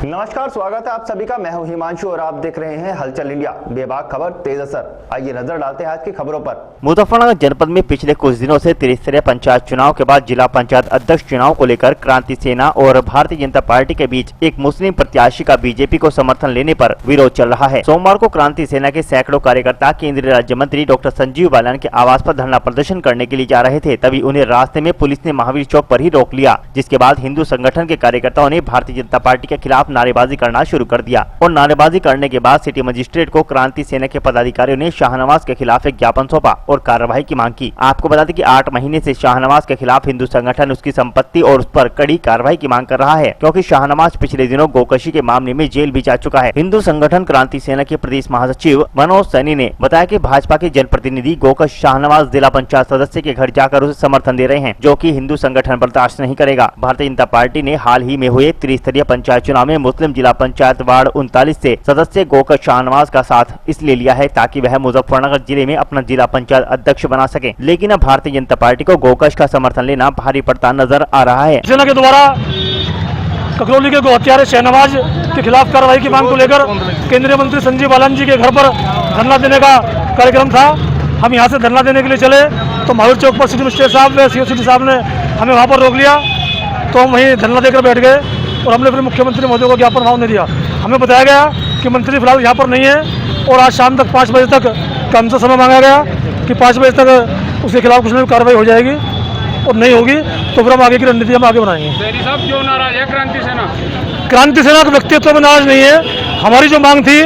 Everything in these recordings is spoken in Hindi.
नमस्कार, स्वागत है आप सभी का। मैं हूं हिमांशु और आप देख रहे हैं हलचल इंडिया। बेबाक खबर तेज असर। आइए नजर डालते हैं आज की खबरों पर। मुजफ्फरनगर जनपद में पिछले कुछ दिनों से त्रिस्तरीय पंचायत चुनाव के बाद जिला पंचायत अध्यक्ष चुनाव को लेकर क्रांति सेना और भारतीय जनता पार्टी के बीच एक मुस्लिम प्रत्याशी का बीजेपी को समर्थन लेने पर विरोध चल रहा है। सोमवार को क्रांति सेना के सैकड़ों कार्यकर्ता केंद्रीय राज्य मंत्री डॉक्टर संजीव बालन के आवास पर धरना प्रदर्शन करने के लिए जा रहे थे, तभी उन्हें रास्ते में पुलिस ने महावीर चौक पर ही रोक लिया, जिसके बाद हिंदू संगठन के कार्यकर्ताओं ने भारतीय जनता पार्टी के खिलाफ नारेबाजी करना शुरू कर दिया और नारेबाजी करने के बाद सिटी मजिस्ट्रेट को क्रांति सेना के पदाधिकारियों ने शाहनवाज के खिलाफ एक ज्ञापन सौंपा और कार्रवाई की मांग की। आपको बता दें कि 8 महीने से शाहनवाज के खिलाफ हिंदू संगठन उसकी संपत्ति और उस पर कड़ी कार्रवाई की मांग कर रहा है, क्योंकि शाहनवाज पिछले दिनों गोकशी के मामले में जेल भी जा चुका है। हिंदू संगठन क्रांति सेना के प्रदेश महासचिव मनोज सैनी ने बताया कि भाजपा के जनप्रतिनिधि गोकश शाहनवाज जिला पंचायत सदस्य के घर जाकर उसे समर्थन दे रहे हैं, जो कि हिंदू संगठन बर्दाश्त नहीं करेगा। भारतीय जनता पार्टी ने हाल ही में हुए त्रिस्तरीय पंचायत चुनाव में मुस्लिम जिला पंचायत वार्ड 39 से सदस्य गोकश शाहनवाज का साथ इसलिए लिया है ताकि वह मुजफ्फरनगर जिले में अपना जिला पंचायत अध्यक्ष बना सके, लेकिन अब भारतीय जनता पार्टी को गोकश का समर्थन लेना भारी पड़ता नजर आ रहा है। सेना के द्वारा ककरौली के गोहत्यारे शहनवाज के खिलाफ कार्रवाई की मांग को लेकर केंद्रीय मंत्री संजीव बालन जी के घर पर धरना देने का कार्यक्रम था। हम यहाँ से धरना देने के लिए चले तो महावीर चौक पर सिटी मजिस्ट्रेट साहब व सीओ साहब ने हमें वहाँ पर रोक लिया, तो हम वहीं धरना देकर बैठ गए और हमने फिर मुख्यमंत्री महोदय को ज्ञापन वहाँ नहीं दिया। हमें बताया गया कि मंत्री फिलहाल यहाँ पर नहीं है और आज शाम तक 5 बजे तक का हमसे समय मांगा गया कि 5 बजे तक उसके खिलाफ कुछ नहीं कार्रवाई हो जाएगी और नहीं होगी तो फिर हम आगे की रणनीति हम आगे बनाएंगे। साहब क्यों नाराज है क्रांति सेना? क्रांति सेना के व्यक्तित्व में नाराज नहीं है। हमारी जो मांग थी,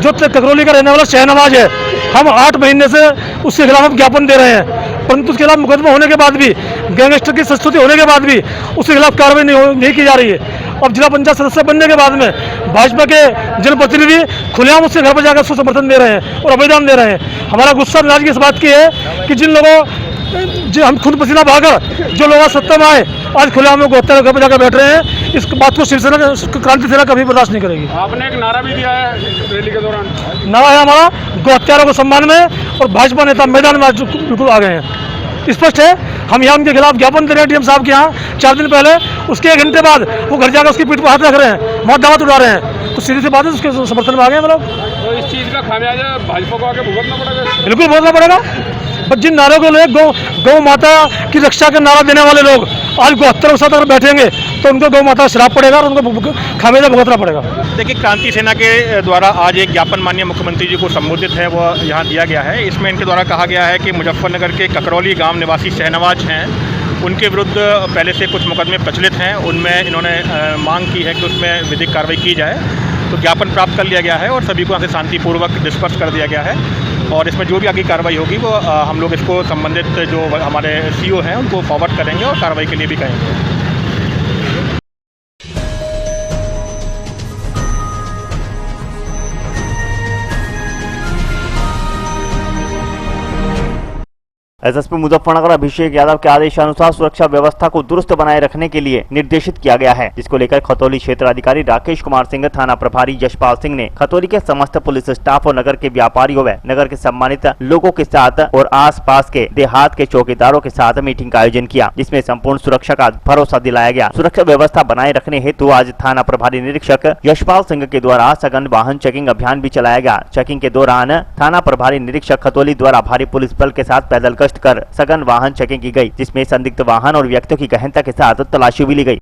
जो ककरौली का रहने वाला शहनवाज है, हम 8 महीने से उसके खिलाफ हम ज्ञापन दे रहे हैं, परंतु उसके खिलाफ मुकदमा होने के बाद भी, गैंगस्टर की संस्तुति होने के बाद भी उसके खिलाफ कार्रवाई नहीं की जा रही है। अब जिला पंचायत सदस्य बनने के बाद में भाजपा के जनप्रतिनिधि खुलेआम उसके घर पर जाकर उसको समर्थन दे रहे हैं और आवेदन दे रहे हैं। हमारा गुस्सा नाराजगी इस बात की है कि जिन लोगों जो हम खून पसीना बहाकर जो लोग सत्ता में आए, आज खुलेआम गोहत्यारे घर पर जाकर बैठ रहे हैं। इस बात को शिवसेना क्रांति सेना कभी बर्दाश्त नहीं करेगी। आपने एक नारा भी दिया है रैली के दौरान। नारा है हमारा गोहत्यारों के सम्मान में और भाजपा नेता मैदान में आज बिल्कुल आ गए हैं। स्पष्ट है, हम यहाँ उनके खिलाफ ज्ञापन दे रहे हैं डीएम साहब के यहाँ 4 दिन पहले। उसके 1 घंटे बाद वो घर जाकर उसकी पीठ पर हाथ रख रहे हैं, मौत दावत उड़ा रहे हैं, तो सीधी सी बात है उसके समर्थन में आ गए हम लोग। तो इस चीज़ का खामियाजा भाजपा को आगे भुगतना पड़ेगा। बिल्कुल भुगतना पड़ेगा। पर जिन नारों को ले गौ माता की रक्षा का नारा देने वाले लोग आज गोहत्यारों के साथ अगर बैठेंगे तो उनको गौ माता श्राप पड़ेगा और उनको खामियाजा भुगतना पड़ेगा। देखिए, क्रांति सेना के द्वारा आज एक ज्ञापन माननीय मुख्यमंत्री जी को संबोधित है वो यहाँ दिया गया है। इसमें इनके द्वारा कहा गया है कि मुजफ्फरनगर के ककरौली गांव निवासी शहनवाज हैं, उनके विरुद्ध पहले से कुछ मुकदमे प्रचलित हैं, उनमें इन्होंने मांग की है कि उसमें विधिक कार्रवाई की जाए। तो ज्ञापन प्राप्त कर लिया गया है और सभी को यहाँ से शांतिपूर्वक डिस्पर्स कर दिया गया है और इसमें जो भी आगे कार्रवाई होगी वो हम लोग इसको संबंधित जो हमारे सीओ हैं उनको फॉरवर्ड करेंगे और कार्रवाई के लिए भी कहेंगे। एसएसपी मुजफ्फरनगर अभिषेक यादव के आदेशानुसार सुरक्षा व्यवस्था को दुरुस्त बनाए रखने के लिए निर्देशित किया गया है, जिसको लेकर खतौली क्षेत्र अधिकारी राकेश कुमार सिंह, थाना प्रभारी यशपाल सिंह ने खतौली के समस्त पुलिस स्टाफ और नगर के व्यापारियों व नगर के सम्मानित लोगों के साथ और आसपास के देहात के चौकीदारों के साथ मीटिंग का आयोजन किया, जिसमें संपूर्ण सुरक्षा का भरोसा दिलाया गया। सुरक्षा व्यवस्था बनाए रखने हेतु आज थाना प्रभारी निरीक्षक यशपाल सिंह के द्वारा सघन वाहन चेकिंग अभियान भी चलाया गया। चेकिंग के दौरान थाना प्रभारी निरीक्षक खतौली द्वारा भारी पुलिस बल के साथ पैदल कर सघन वाहन चेकिंग की गई, जिसमें संदिग्ध वाहन और व्यक्तियों की गहनता के साथ तलाशी भी ली गई।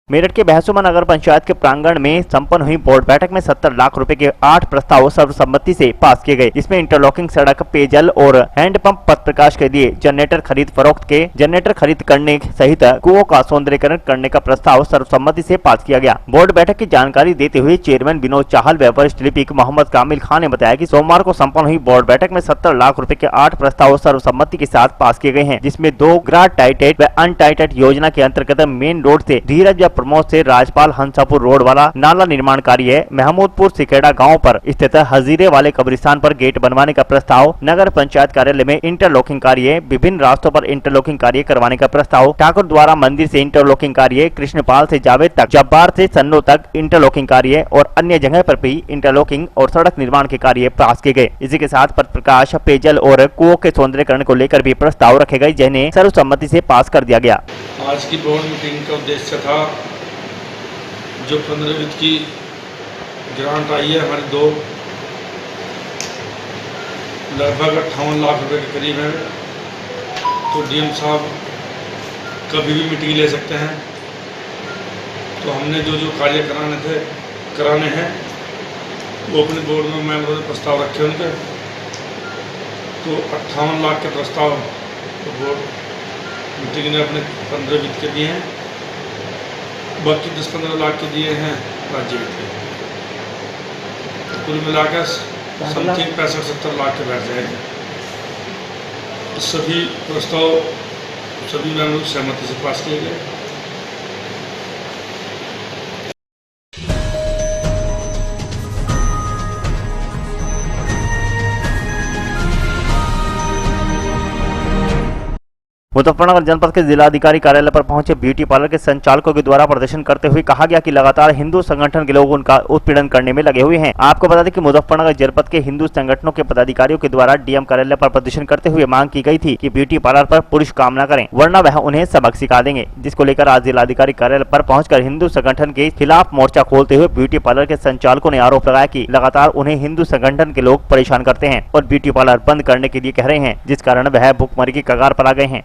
मेरठ के बहसुमा नगर पंचायत के प्रांगण में संपन्न हुई बोर्ड बैठक में 70 लाख रुपए के 8 प्रस्ताव सर्वसम्मति से पास किए गए, जिसमें इंटरलॉकिंग सड़क, पेयजल और हैंडपंप पथ प्रकाश के लिए जनरेटर खरीद फरोख्त के जनरेटर खरीद करने सहित कुओं का सौंदर्यीकरण करने का प्रस्ताव सर्वसम्मति से पास किया गया। बोर्ड बैठक की जानकारी देते हुए चेयरमैन विनोद चाहल व वरिष्ठ लिपिक मोहम्मद कामिल खान ने बताया कि सोमवार को संपन्न हुई बोर्ड बैठक में 70 लाख रुपए के 8 प्रस्ताव सर्वसम्मति के साथ पास किए गए हैं, जिसमें 2 ग्राड टाइटेड व अनटाइटेड योजना के अंतर्गत मेन रोड से धीरज प्रमोद से राजपाल हंसापुर रोड वाला नाला निर्माण कार्य, महमूदपुर सिकेड़ा गांव पर स्थित हजीरे वाले कब्रिस्तान पर गेट बनवाने का प्रस्ताव, नगर पंचायत कार्यालय में इंटरलॉकिंग कार्य, विभिन्न रास्तों पर इंटरलॉकिंग कार्य करवाने का प्रस्ताव, ठाकुर द्वारा मंदिर से इंटरलॉकिंग कार्य, कृष्णपाल से जावेद तक, जब्बार से सन्नो तक इंटरलॉकिंग कार्य और अन्य जगह पर भी इंटरलॉकिंग और सड़क निर्माण के कार्य पास किए गए। इसी के साथ पथ प्रकाश, पेयजल और कुओं के सौंदर्यीकरण को लेकर भी प्रस्ताव रखे गए, जिन्हें सर्वसम्मति से पास कर दिया गया। आज की बोर्ड मीटिंग का उद्देश्य था जो 15 वित्त की ग्रांट आई है हमारे दो लगभग 58 लाख रुपए के करीब है, तो डीएम साहब कभी भी मीटिंग ले सकते हैं। तो हमने जो जो कार्य कराने हैं वो अपने बोर्ड में मेंबरों ने प्रस्ताव रखे उनके, तो 58 लाख के प्रस्ताव तो बोर्ड मीटिंग ने अपने 15 वित्त के दिए हैं, बाकी 10-15 लाख के दिए हैं राज्य वित्त के। तो कुल मिलाकर समथिंग 65-70 लाख के बैठ जाएंगे। सभी प्रस्ताव सभी मेंबरों की सहमति से पास किए गए। मुजफ्फरनगर जनपद के जिलाधिकारी कार्यालय पर पहुंचे ब्यूटी पार्लर के संचालकों के द्वारा प्रदर्शन करते हुए कहा गया कि लगातार हिंदू संगठन के लोग उनका उत्पीड़न करने में लगे हुए हैं। आपको बता दें कि मुजफ्फरनगर जनपद के हिंदू संगठनों के पदाधिकारियों के द्वारा डीएम कार्यालय पर प्रदर्शन करते हुए मांग की गई थी कि ब्यूटी पार्लर पर पुरुष काम न करें, वरना वह उन्हें सबक सिखा देंगे। जिसको लेकर आज जिलाधिकारी कार्यालय पर पहुंचकर हिंदू संगठन के खिलाफ मोर्चा खोलते हुए ब्यूटी पार्लर के संचालकों ने आरोप लगाया कि लगातार उन्हें हिंदू संगठन के लोग परेशान करते हैं और ब्यूटी पार्लर बंद करने के लिए कह रहे हैं, जिस कारण वह भूखमरी की कगार पर आ गए हैं।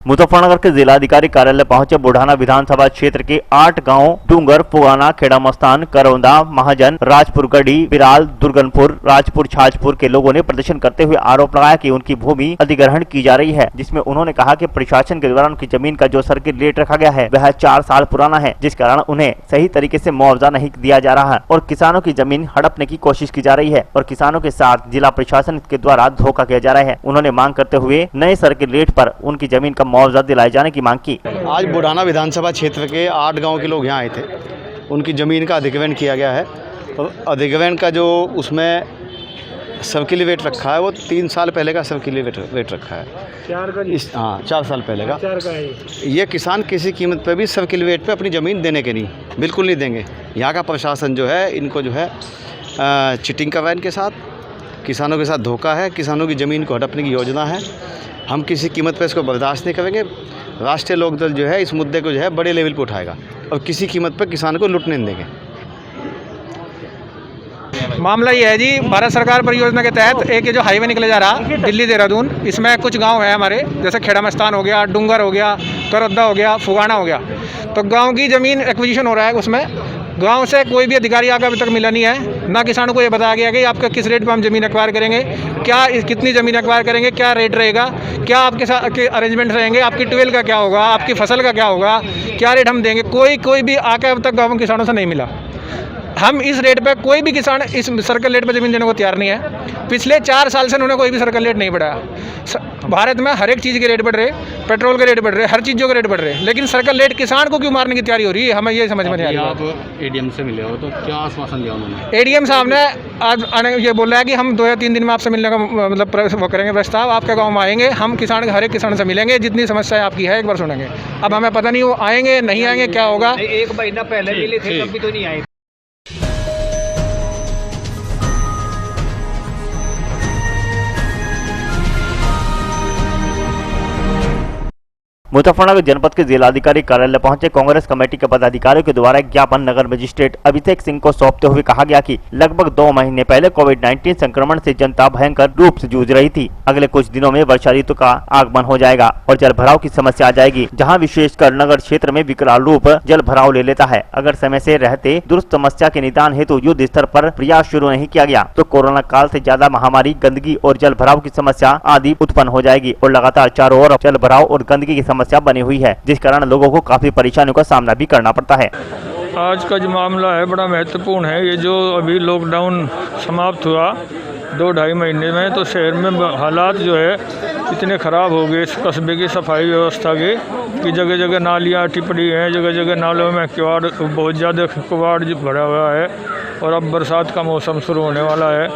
मुजफ्फरनगर के जिलाधिकारी कार्यालय पहुंचे बुढ़ाना विधानसभा क्षेत्र के 8 गांव डूंगर, फुगाना, खेड़ा मस्तान, करौंदा, महाजन, राजपुर गढ़ी, बिराल, दुर्गनपुर, राजपुर छाजपुर के लोगों ने प्रदर्शन करते हुए आरोप लगाया कि उनकी भूमि अधिग्रहण की जा रही है, जिसमें उन्होंने कहा कि प्रशासन के द्वारा उनकी जमीन का जो सर्किट रेट रखा गया है वह 4 साल पुराना है, जिस कारण उन्हें सही तरीके से मुआवजा नहीं दिया जा रहा है और किसानों की जमीन हड़पने की कोशिश की जा रही है और किसानों के साथ जिला प्रशासन के द्वारा धोखा किया जा रहा है। उन्होंने मांग करते हुए नए सर्किट रेट पर उनकी जमीन का मुआवजा दिलाए जाने की मांग की। आज बुढ़ाना विधानसभा क्षेत्र के 8 गांव के लोग यहाँ आए थे, उनकी ज़मीन का अधिग्रहण किया गया है और अधिग्रहण का जो उसमें सर्किल रेट रखा है वो 3 साल पहले का सर्किल रेट रखा है। 4 साल पहले का। ये किसान किसी कीमत पर भी सर्किल रेट पे अपनी ज़मीन देने के नहीं, बिल्कुल नहीं देंगे। यहाँ का प्रशासन जो है इनको जो है चिटिंग कर रहा है, इनके साथ किसानों के साथ धोखा है, किसानों की ज़मीन को हड़पने की योजना है। हम किसी कीमत पर इसको बर्दाश्त नहीं करेंगे। राष्ट्रीय लोकदल जो है इस मुद्दे को जो है बड़े लेवल पर उठाएगा और किसी कीमत पर किसान को लुटने नहीं देंगे। मामला ये है जी, भारत सरकार परियोजना के तहत एक ये जो हाईवे निकले जा रहा दिल्ली देहरादून, इसमें कुछ गांव है हमारे, जैसे खेड़ा मस्तान हो गया, डूंगर हो गया, करौदा हो गया, फुगाना हो गया। तो गांव की ज़मीन एक्विजिशन हो रहा है, उसमें गांव से कोई भी अधिकारी आकर अभी तक मिला नहीं है। ना किसानों को ये बताया गया कि आपका किस रेट पर हम ज़मीन एक्वायर करेंगे, क्या कितनी ज़मीन एक्वायर करेंगे, क्या रेट रहेगा, क्या आपके साथ के अरेंजमेंट रहेंगे, आपकी ट्वेल का क्या होगा, आपकी फसल का क्या होगा, क्या रेट हम देंगे। कोई भी आकर अब तक गाँव के किसानों से नहीं मिला। हम इस रेट पे कोई भी किसान इस सर्कल रेट पे ज़मीन देने को तैयार नहीं है। पिछले 4 साल से उन्होंने कोई भी सर्कल रेट नहीं बढ़ाया। भारत में हर एक चीज़ के रेट बढ़ रहे, पेट्रोल के रेट बढ़ रहे, हर चीज़ों के रेट बढ़ रहे, लेकिन सर्कल रेट किसान को क्यों मारने की तैयारी हो रही है, हमें ये समझ में नहीं आ रही। आप एडीएम से मिले हो तो क्या आश्वासन दिया उन्होंने? एडीएम साहब ने आज ये बोल रहा है कि हम 2 या 3 दिन में आपसे मिलने का मतलब वो करेंगे प्रस्ताव, आपके गाँव में आएंगे, हम किसान के हर एक किसान से मिलेंगे, जितनी समस्या आपकी है एक बार सुनेंगे। अब हमें पता नहीं वो आएंगे नहीं आएंगे, क्या होगा। 1 महीना पहले मिले थे, कभी तो नहीं आए। मुजफ्फरनगर जनपद के जिलाधिकारी कार्यालय पहुंचे कांग्रेस कमेटी के पदाधिकारियों के द्वारा ज्ञापन नगर मजिस्ट्रेट अभिषेक सिंह को सौंपते हुए कहा गया कि लगभग 2 महीने पहले कोविड-19 संक्रमण से जनता भयंकर रूप से जूझ रही थी। अगले कुछ दिनों में वर्षा ऋतु का आगमन हो जाएगा और जल भराव की समस्या आ जाएगी, जहाँ विशेषकर नगर क्षेत्र में विकराल रूप जल भराव ले लेता है। अगर समय से रहते दुरुस्त समस्या के निदान हेतु युद्ध स्तर पर प्रयास शुरू नहीं किया गया तो कोरोना काल से ज्यादा महामारी, गंदगी और जल भराव की समस्या आदि उत्पन्न हो जाएगी और लगातार चारों ओर जल भराव और गंदगी की समस्या बनी हुई है, जिस कारण लोगों को काफी परेशानियों का सामना भी करना पड़ता है। आज का जो मामला है बड़ा महत्वपूर्ण है। ये जो अभी लॉकडाउन समाप्त हुआ 2-2.5 महीने में तो शहर में हालात जो है इतने ख़राब हो गए इस कस्बे की सफाई व्यवस्था के कि जगह जगह नालियाँ टिपड़ी हैं, जगह जगह नालों में किवाड़, बहुत ज़्यादा किवाड़ भरा हुआ है। और अब बरसात का मौसम शुरू होने वाला है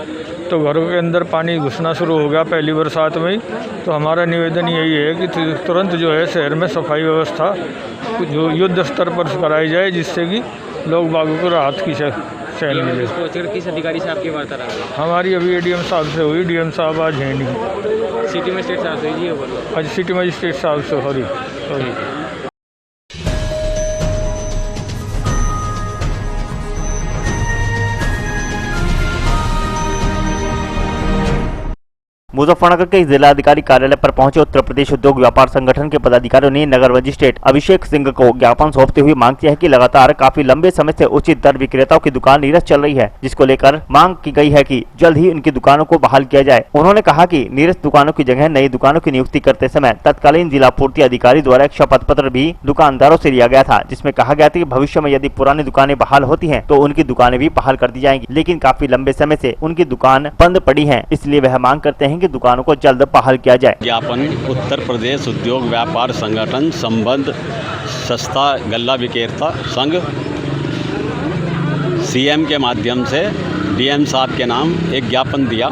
तो घरों के अंदर पानी घुसना शुरू हो गया पहली बरसात में ही। तो हमारा निवेदन यही है कि तुरंत जो है शहर में सफाई व्यवस्था जो युद्ध स्तर पर कराई जाए, जिससे कि लोग बागों को राहत की चैन मिले। किस अधिकारी से आपकी वार्ता रहा? हमारी अभी एडीएम साहब से हुई, डीएम साहब आज हैं नहीं। सिटी मजिस्ट्रेट साहब से जी होगा? आज सिटी मजिस्ट्रेट साहब से हो रही। मुजफ्फरनगर के जिलाधिकारी कार्यालय पर पहुंचे उत्तर प्रदेश उद्योग व्यापार संगठन के पदाधिकारियों ने नगर मजिस्ट्रेट अभिषेक सिंह को ज्ञापन सौंपते हुए मांग की है कि लगातार काफी लंबे समय से उचित दर विक्रेताओं की दुकान नीरस चल रही है, जिसको लेकर मांग की गई है कि जल्द ही उनकी दुकानों को बहाल किया जाए। उन्होंने कहा कि नीरस दुकानों की जगह नई दुकानों की नियुक्ति करते समय तत्कालीन जिला पूर्ति अधिकारी द्वारा एक शपथ पत्र भी दुकानदारों से लिया गया था, जिसमें कहा गया था कि भविष्य में यदि पुरानी दुकानें बहाल होती हैं तो उनकी दुकानें भी बहाल कर दी जाएंगी, लेकिन काफी लंबे समय से उनकी दुकान बंद पड़ी है, इसलिए वह मांग करते हैं कि दुकानों को जल्द बहाल किया जाए। ज्ञापन उत्तर प्रदेश उद्योग व्यापार संगठन संबंध सस्ता गल्ला विक्रेता संघ सीएम के माध्यम से डीएम साहब के नाम एक ज्ञापन दिया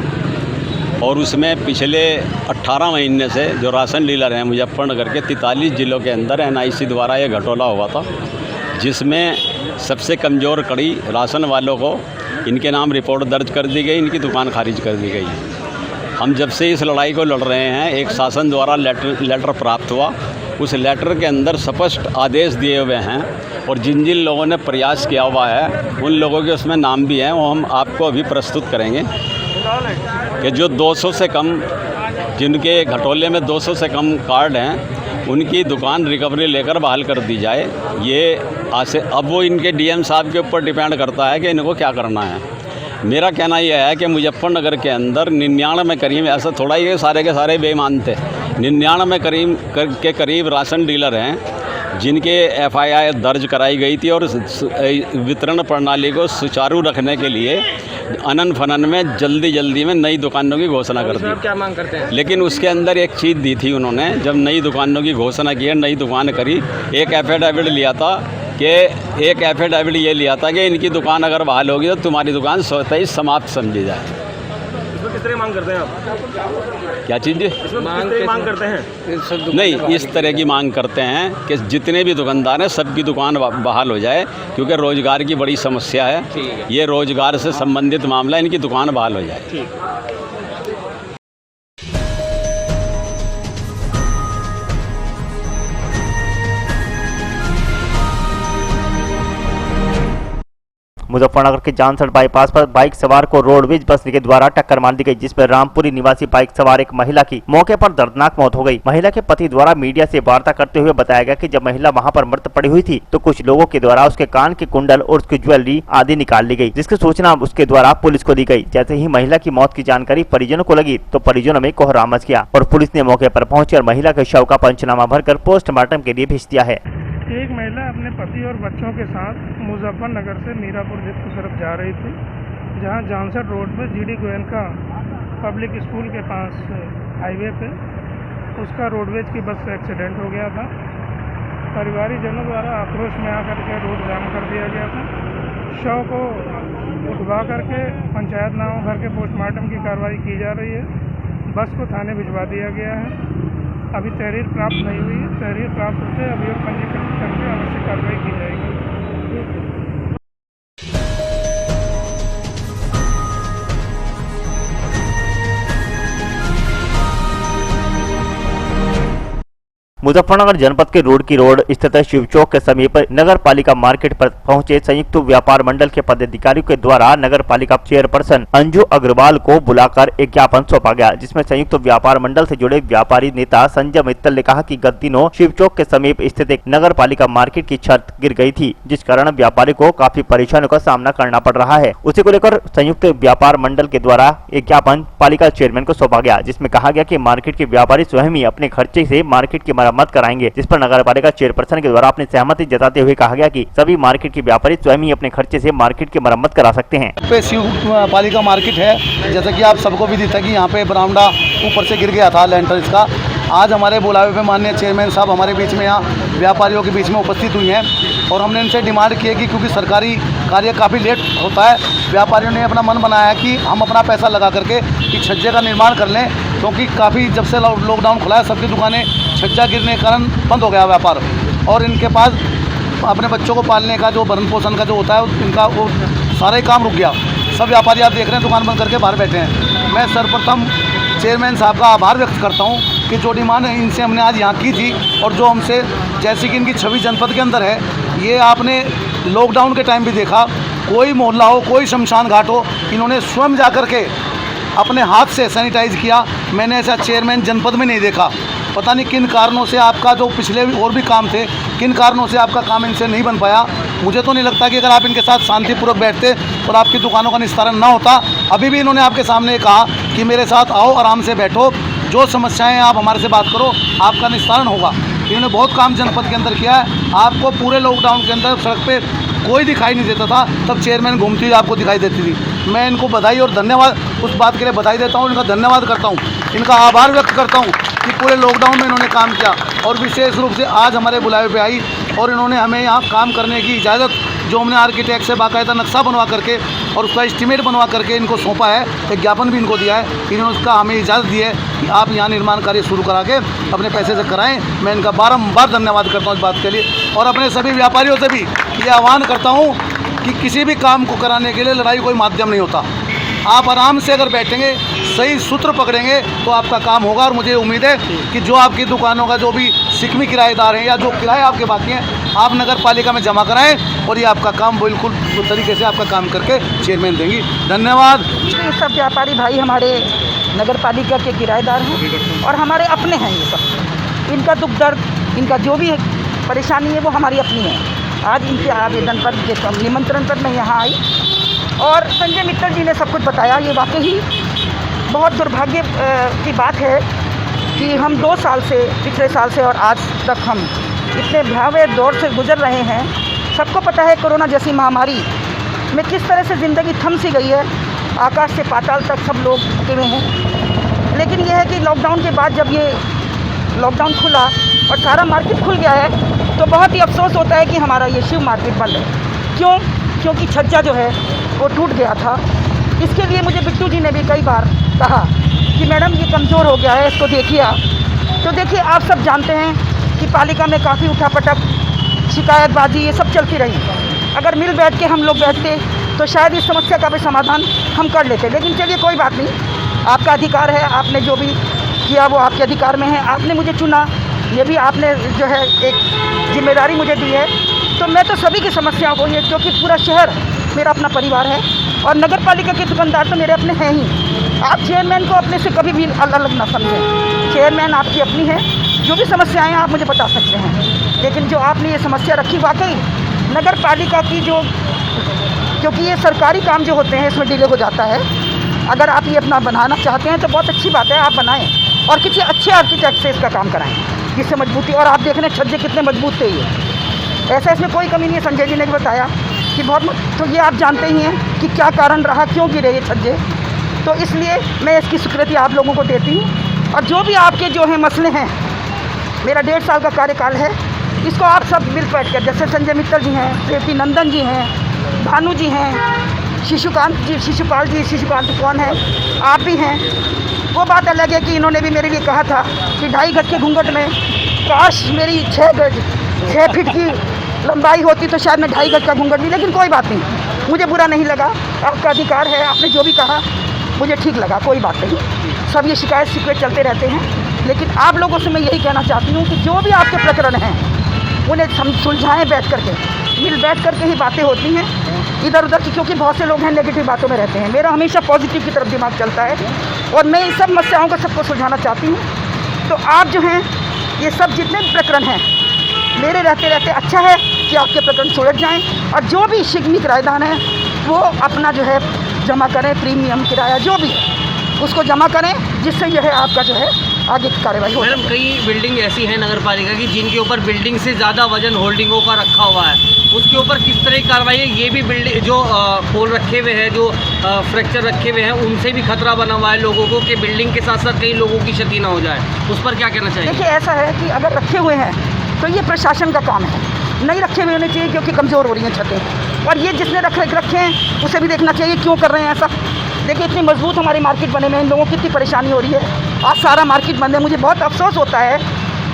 और उसमें पिछले 18 महीने से जो राशन डीलर हैं मुजफ्फरनगर के 43 जिलों के अंदर एनआईसी द्वारा ये घटोला हुआ था, जिसमें सबसे कमज़ोर कड़ी राशन वालों को इनके नाम रिपोर्ट दर्ज कर दी गई, इनकी दुकान खारिज कर दी गई। हम जब से इस लड़ाई को लड़ रहे हैं, एक शासन द्वारा लेटर प्राप्त हुआ, उस लेटर के अंदर स्पष्ट आदेश दिए हुए हैं और जिन जिन लोगों ने प्रयास किया हुआ है उन लोगों के उसमें नाम भी हैं, वो हम आपको अभी प्रस्तुत करेंगे कि जो 200 से कम, जिनके घटोले में 200 से कम कार्ड हैं, उनकी दुकान रिकवरी लेकर बहाल कर दी जाए। ये अब वो इनके डीएम साहब के ऊपर डिपेंड करता है कि इनको क्या करना है। मेरा कहना यह है कि मुजफ्फरनगर के अंदर 99 करीब, ऐसा थोड़ा ही सारे के सारे बेईमान थे, 99 के करीब राशन डीलर हैं जिनके एफआईआर दर्ज कराई गई थी और वितरण प्रणाली को सुचारू रखने के लिए अनन फनन में जल्दी में नई दुकानों की घोषणा कर दी। क्या मांग करते हैं? लेकिन उसके अंदर एक चीज़ दी थी उन्होंने, जब नई दुकानों की घोषणा की है, नई दुकान करी, एक एफिडेविट लिया था कि ये लिया था कि इनकी दुकान अगर बहाल होगी तो तुम्हारी दुकान स्वतः ही समाप्त समझी जाए। इसमें किस तरह मांग करते हैं आप? क्या चीज़? मांग करते हैं? नहीं, इस तरह की मांग करते हैं कि जितने भी दुकानदार हैं सबकी दुकान बहाल हो जाए, क्योंकि रोजगार की बड़ी समस्या है। ये रोजगार से संबंधित मामला, इनकी दुकान बहाल हो जाए। मुजफ्फरनगर के जानसठ बाईपास पर बाइक सवार को रोडवेज बस के द्वारा टक्कर मार दी गई, जिसमें रामपुरी निवासी बाइक सवार एक महिला की मौके पर दर्दनाक मौत हो गई। महिला के पति द्वारा मीडिया से वार्ता करते हुए बताया गया कि जब महिला वहां पर मृत पड़ी हुई थी तो कुछ लोगों के द्वारा उसके कान के कुंडल और उसकी ज्वेलरी आदि निकाल ली गई, जिसकी सूचना उसके द्वारा पुलिस को दी गई। जैसे ही महिला की मौत की जानकारी परिजनों को लगी तो परिजनों में कोहराम मच गया और पुलिस ने मौके पर पहुंचकर महिला के शव का पंचनामा भरकर पोस्टमार्टम के लिए भेज दिया है। एक महिला अपने पति और बच्चों के साथ मुजफ्फरनगर से मीरापुर की तरफ जा रही थी, जहां जानसठ रोड पर जीडी गोयनका पब्लिक स्कूल के पास हाईवे पे उसका रोडवेज की बस से एक्सीडेंट हो गया था। परिवारजनों द्वारा आक्रोश में आकर के रोड जाम कर दिया गया था। शव को उठवा करके पंचायत नाम भर के पोस्टमार्टम की कार्रवाई की जा रही है। बस को थाने भिजवा दिया गया है। अभी तहरीर प्राप्त नहीं हुई है। तहरीर प्राप्त होते अभियोग पंजीकृत करके आवश्यक कार्रवाई की जाएगी। मुजफ्फरनगर जनपद के रोड की रोड स्थित शिव चौक के समीप नगर पालिका मार्केट पर पहुंचे संयुक्त व्यापार मंडल के पदाधिकारियों के द्वारा नगर पालिका चेयरपर्सन अंजू अग्रवाल को बुलाकर एक ज्ञापन सौंपा गया, जिसमें संयुक्त व्यापार मंडल से जुड़े व्यापारी नेता संजय मित्तल ने कहा कि गत दिनों शिव चौक के समीप स्थित एक नगर पालिका मार्केट की छत गिर गई थी, जिस कारण व्यापारी को काफी परेशानियों का सामना करना पड़ रहा है। उसी को लेकर संयुक्त व्यापार मंडल के द्वारा एक ज्ञापन पालिका चेयरमैन को सौंपा गया, जिसमें कहा गया कि मार्केट के व्यापारी स्वयं ही अपने खर्चे से मार्केट की मरम्मत मरम्मत कराएंगे, जिस पर नगर पालिका चेयरपर्सन के द्वारा अपनी सहमति जताते हुए कहा गया कि सभी मार्केट के व्यापारी स्वयं ही अपने खर्चे से मार्केट की मरम्मत करा सकते हैं। पे शिव पालिका मार्केट है, जैसा कि आप सबको भी दिखता है कि यहाँ पे बरामदा ऊपर से गिर गया था लेंटर इसका। आज हमारे बुलावे पे माननीय चेयरमैन साहब हमारे बीच में यहाँ व्यापारियों के बीच में उपस्थित हुई हैं और हमने इनसे डिमांड की है कि क्योंकि सरकारी कार्य काफ़ी लेट होता है, व्यापारियों ने अपना मन बनाया कि हम अपना पैसा लगा करके कि छज्जे का निर्माण कर लें, क्योंकि काफ़ी जब से लॉकडाउन खुला है सबकी दुकानें छज्जा गिरने के कारण बंद हो गया व्यापार और इनके पास अपने बच्चों को पालने का जो भरण पोषण का जो होता है इनका वो सारा ही काम रुक गया। सब व्यापारी आप देख रहे हैं दुकान बंद करके बाहर बैठे हैं। मैं सर्वप्रथम चेयरमैन साहब का आभार व्यक्त करता हूं कि जो डिमांड इनसे हमने आज यहाँ की थी और जो हमसे जैसे कि इनकी 26 जनपद के अंदर है, ये आपने लॉकडाउन के टाइम भी देखा, कोई मोहल्ला हो कोई शमशान घाट हो, इन्होंने स्वयं जा कर के अपने हाथ से सैनिटाइज़ किया। मैंने ऐसा चेयरमैन जनपद में नहीं देखा। पता नहीं किन कारणों से आपका जो पिछले और भी काम थे, किन कारणों से आपका काम इनसे नहीं बन पाया। मुझे तो नहीं लगता कि अगर आप इनके साथ शांतिपूर्वक बैठते और आपकी दुकानों का निस्तारण ना होता। अभी भी इन्होंने आपके सामने कहा कि मेरे साथ आओ, आराम से बैठो, जो समस्याएं आप हमारे से बात करो, आपका निस्तारण होगा। इन्होंने बहुत काम जनपद के अंदर किया है। आपको पूरे लॉकडाउन के अंदर सड़क पे कोई दिखाई नहीं देता था, तब चेयरमैन घूमती हुई आपको दिखाई देती थी। मैं इनको बधाई और धन्यवाद उस बात के लिए बधाई देता हूँ, इनका धन्यवाद करता हूँ, इनका आभार व्यक्त करता हूँ कि पूरे लॉकडाउन में इन्होंने काम किया और विशेष रूप से आज हमारे बुलावे पे आई और इन्होंने हमें यहाँ काम करने की इजाज़त, जो हमने आर्किटेक्ट से बाकायदा नक्शा बनवा करके और उसका एस्टीमेट बनवा करके इनको सौंपा है, एक ज्ञापन भी इनको दिया है, इन्होंने उसका हमें इजाज़त दी है कि आप यहाँ निर्माण कार्य शुरू करा के अपने पैसे से कराएं। मैं इनका बारंबार धन्यवाद करता हूँ इस बात के लिए और अपने सभी व्यापारियों से भी ये आह्वान करता हूँ कि किसी भी काम को कराने के लिए लड़ाई कोई माध्यम नहीं होता। आप आराम से अगर बैठेंगे, सही सूत्र पकड़ेंगे तो आपका काम होगा। और मुझे उम्मीद है कि जो आपकी दुकानों का जो भी सिकमी किराएदार हैं या जो किराए आपके बाकी हैं, आप नगर पालिका में जमा कराएं और ये आपका काम बिल्कुल उस तरीके से आपका काम करके चेयरमैन देंगी। धन्यवाद। ये सब व्यापारी भाई हमारे नगर पालिका के किराएदार हैं और हमारे अपने हैं। ये सब इनका दुख दर्द, इनका जो भी परेशानी है वो हमारी अपनी है। आज इनके आवेदन पर, निमंत्रण पर मैं यहाँ आई और संजय मित्तल जी ने सब कुछ बताया। ये वाकई बहुत दुर्भाग्य की बात है कि हम 2 साल से, पिछले साल से और आज तक हम इतने भयावह दौर से गुजर रहे हैं। सबको पता है कोरोना जैसी महामारी में किस तरह से ज़िंदगी थम सी गई है, आकाश से पाताल तक सब लोग रुके हुए हैं। लेकिन यह है कि लॉकडाउन के बाद जब ये लॉकडाउन खुला और सारा मार्केट खुल गया है तो बहुत ही अफसोस होता है कि हमारा ये शिव मार्केट बंद है। क्यों? क्योंकि छज्जा जो है वो टूट गया था। इसके लिए मुझे बिट्टू जी ने भी कई बार कहा कि मैडम ये कमज़ोर हो गया है, इसको देखिए आप। तो देखिए, आप सब जानते हैं कि पालिका में काफ़ी उठापटक, शिकायतबाजी ये सब चलती रही। अगर मिल बैठ के हम लोग बैठते तो शायद इस समस्या का भी समाधान हम कर लेते। लेकिन चलिए कोई बात नहीं, आपका अधिकार है, आपने जो भी किया वो आपके अधिकार में है। आपने मुझे चुना, ये भी आपने जो है एक जिम्मेदारी मुझे दी है। तो मैं तो सभी की समस्याओं को, ये क्योंकि पूरा शहर मेरा अपना परिवार है और नगर पालिका के दुकानदार तो मेरे अपने हैं ही। आप चेयरमैन को अपने से कभी भी अलग ना समझें। चेयरमैन आपकी अपनी है, जो भी समस्याएं आप मुझे बता सकते हैं। लेकिन जो आपने ये समस्या रखी, वाकई नगर पालिका की जो, क्योंकि ये सरकारी काम जो होते हैं इसमें डिले हो जाता है। अगर आप ये अपना बनाना चाहते हैं तो बहुत अच्छी बात है, आप बनाएं और किसी अच्छे आर्किटेक्ट से इसका काम कराएं जिससे मजबूती। और आप देख रहे हैं छज्जे कितने मजबूत थे, ये ऐसा इसमें कोई कमी नहीं है। संजय जी ने भी बताया कि बहुत, तो ये आप जानते ही हैं कि क्या कारण रहा, क्यों गिरे ये छज्जे। तो इसलिए मैं इसकी स्वीकृति आप लोगों को देती हूँ। और जो भी आपके जो है मसले हैं, मेरा 1.5 साल का कार्यकाल है, इसको आप सब मिल बैठ कर, जैसे संजय मित्तल जी हैं, प्रीति नंदन जी हैं, भानु जी हैं, शिशुकांत कौन है, आप भी हैं। वो बात अलग है कि इन्होंने भी मेरे लिए कहा था कि 2.5 गज के घूंघट में काश मेरी 6 फीट की लंबाई होती तो शायद मैं 2.5 गज का घूंघट भी, लेकिन कोई बात नहीं, मुझे बुरा नहीं लगा। आपका अधिकार है, आपने जो भी कहा मुझे ठीक लगा, कोई बात नहीं। सब ये शिकायत चलते रहते हैं। लेकिन आप लोगों से मैं यही कहना चाहती हूँ कि जो भी आपके प्रकरण हैं उन्हें सुलझाएँ बैठ करके, मिल बैठ करके ही बातें होती हैं इधर उधर की, क्योंकि बहुत से लोग हैं नेगेटिव बातों में रहते हैं। मेरा हमेशा पॉजिटिव की तरफ दिमाग चलता है और मैं इन सब समस्याओं को सबको सुलझाना चाहती हूँ। तो आप जो हैं, ये सब जितने भी प्रकरण हैं, मेरे रहते रहते अच्छा है कि आपके प्रकरण सुलझ जाएं और जो भी शिकमी किराएदार हैं वो अपना जो है जमा करें, प्रीमियम किराया जो भी उसको जमा करें, जिससे यह है आपका जो है आगे की कार्रवाई हो। मैडम, कई बिल्डिंग ऐसी हैं नगर पालिका की जिनके ऊपर बिल्डिंग से ज़्यादा वजन होल्डिंगों का रखा हुआ है, उसके ऊपर किस तरह की कार्रवाई है? ये भी बिल्डिंग जो पोल रखे हुए हैं, जो फ्रैक्चर रखे हुए हैं, उनसे भी खतरा बना हुआ है लोगों को कि बिल्डिंग के साथ साथ कई लोगों की क्षति ना हो जाए, उस पर क्या कहना चाहिए? देखिए, ऐसा है कि अगर रखे हुए हैं तो ये प्रशासन का काम है, नहीं रखे हुए होने चाहिए क्योंकि कमज़ोर हो रही हैं छतें। और ये जिसने रखे हैं उसे भी देखना चाहिए क्यों कर रहे हैं ऐसा। देखिए, इतनी मजबूत हमारे मार्केट बने हुए हैं, इन लोगों की कितनी परेशानी हो रही है। आज सारा मार्केट बंद है। मुझे बहुत अफसोस होता है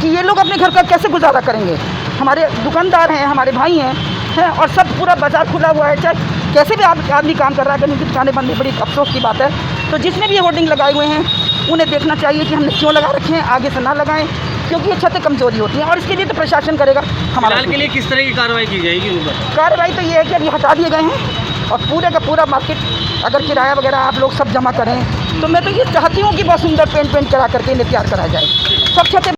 कि ये लोग अपने घर का कैसे गुजारा करेंगे। हमारे दुकानदार हैं, हमारे भाई हैं और सब पूरा बाजार खुला हुआ है, चाहे कैसे भी आदमी काम कर रहा है, अगर उनकी दुकानें बंद है, बड़ी अफसोस की बात है। तो जिसने भी ये होर्डिंग लगाए हुए हैं उन्हें देखना चाहिए कि हमने क्यों लगा रखे हैं, आगे से ना लगाएं, क्योंकि ये छतें कमजोरी होती हैं और इसके लिए तो प्रशासन करेगा। हमारे के लिए किस तरह की कार्रवाई की जाएगी उन पर? कार्रवाई तो ये है कि अभी हटा दिए गए हैं और पूरे का पूरा मार्केट अगर किराया वगैरह आप लोग सब जमा करें तो मैं तो ये चाहती हूँ कि बहुत सुंदर पेंट करा करके इन्हें तैयार कराया जाए। सब छतें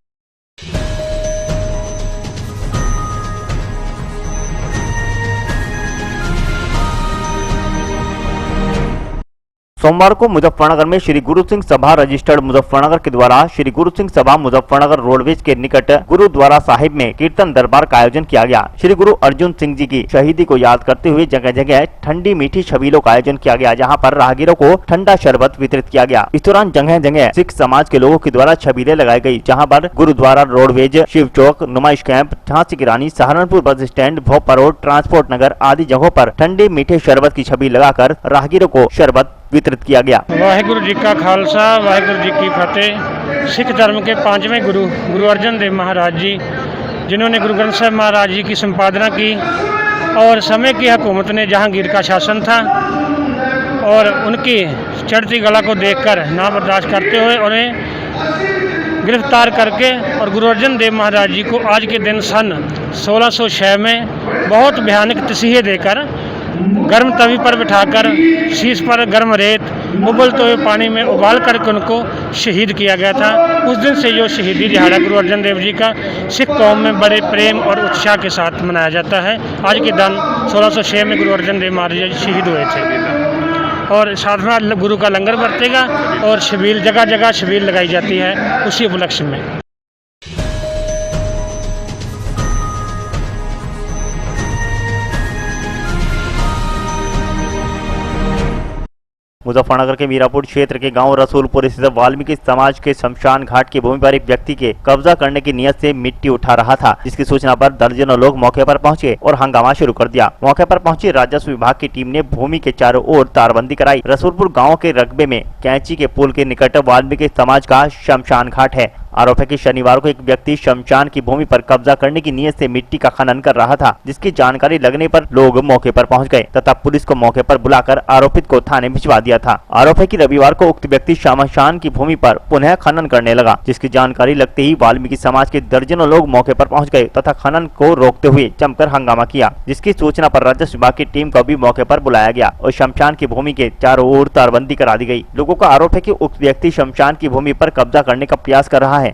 सोमवार को मुजफ्फरनगर में श्री गुरु सिंह सभा रजिस्टर्ड मुजफ्फरनगर के द्वारा श्री गुरु सिंह सभा मुजफ्फरनगर रोडवेज के निकट गुरुद्वारा साहिब में कीर्तन दरबार का आयोजन किया गया। श्री गुरु अर्जुन सिंह जी की शहीदी को याद करते हुए जगह जगह ठंडी मीठी छबीलों का आयोजन किया गया, जहां पर राहगीरों को ठंडा शरबत वितरित किया गया। इस दौरान जगह जगह सिख समाज के लोगों के द्वारा छबीलें लगाई गयी, जहाँ पर गुरुद्वारा रोडवेज, शिव चौक, नुमाइश कैंप, झांसी की रानी, सहारनपुर बस स्टैंड, भोपा रोड, ट्रांसपोर्ट नगर आदि जगहों पर ठंडे मीठे शरबत की छबील लगाकर राहगीरों को शरबत वितरित किया गया। वाहिगुरु जी का खालसा, वाहिगुरु जी की फतेह। सिख धर्म के 5वें गुरु गुरु अर्जन देव महाराज जी, जिन्होंने गुरु ग्रंथ साहिब महाराज जी की संपादना की और समय की हुकूमत ने जहांगीर का शासन था और उनकी चढ़ती गला को देखकर ना बर्दाश्त करते हुए उन्हें गिरफ्तार करके और गुरु अर्जन देव महाराज जी को आज के दिन सन 1606 में बहुत भयानक तसीहे देकर गर्म तवी पर बिठाकर शीश पर गर्म रेत उबलते हुए पानी में उबाल करके उनको शहीद किया गया था। उस दिन से जो शहीदी दिहाड़ा गुरु अर्जन देव जी का सिख कौम में बड़े प्रेम और उत्साह के साथ मनाया जाता है। आज के दिन 1606 में गुरु अर्जन देव महाराज जी शहीद हुए थे और साधना गुरु का लंगर बरतेगा और छबील जगह जगह छबील लगाई जाती है उसी उपलक्ष्य में। मुजफ्फरनगर के मीरापुर क्षेत्र के गांव रसूलपुर स्थित वाल्मीकि समाज के शमशान घाट की भूमि पर एक व्यक्ति के कब्जा करने की नियत से मिट्टी उठा रहा था, जिसकी सूचना पर दर्जनों लोग मौके पर पहुंचे और हंगामा शुरू कर दिया। मौके पर पहुंची राजस्व विभाग की टीम ने भूमि के चारों ओर तारबंदी कराई। रसूलपुर गाँव के रकबे में कैंची के पुल के निकट वाल्मीकि समाज का शमशान घाट है। आरोप है कि शनिवार को एक व्यक्ति शमशान की भूमि पर कब्जा करने की नियत से मिट्टी का खनन कर रहा था, जिसकी जानकारी लगने पर लोग मौके पर पहुंच गए तथा पुलिस को मौके पर बुलाकर आरोपित को थाने भिजवा दिया था। आरोप है कि रविवार को उक्त व्यक्ति शमशान की भूमि पर पुनः खनन करने लगा, जिसकी जानकारी लगते ही वाल्मीकि समाज के दर्जनों लोग मौके पर पहुंच गए तथा खनन को रोकते हुए जमकर हंगामा किया, जिसकी सूचना पर राजस्व विभाग की टीम को भी मौके पर बुलाया गया और शमशान की भूमि के चारों ओर तारबंदी करा दी गई। लोगों का आरोप है कि उक्त व्यक्ति शमशान की भूमि पर कब्जा करने का प्रयास कर रहा है।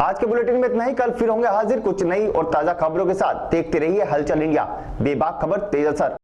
आज के बुलेटिन में इतना ही। कल फिर होंगे हाजिर कुछ नई और ताजा खबरों के साथ। देखते रहिए हलचल इंडिया, बेबाक खबर तेज असर।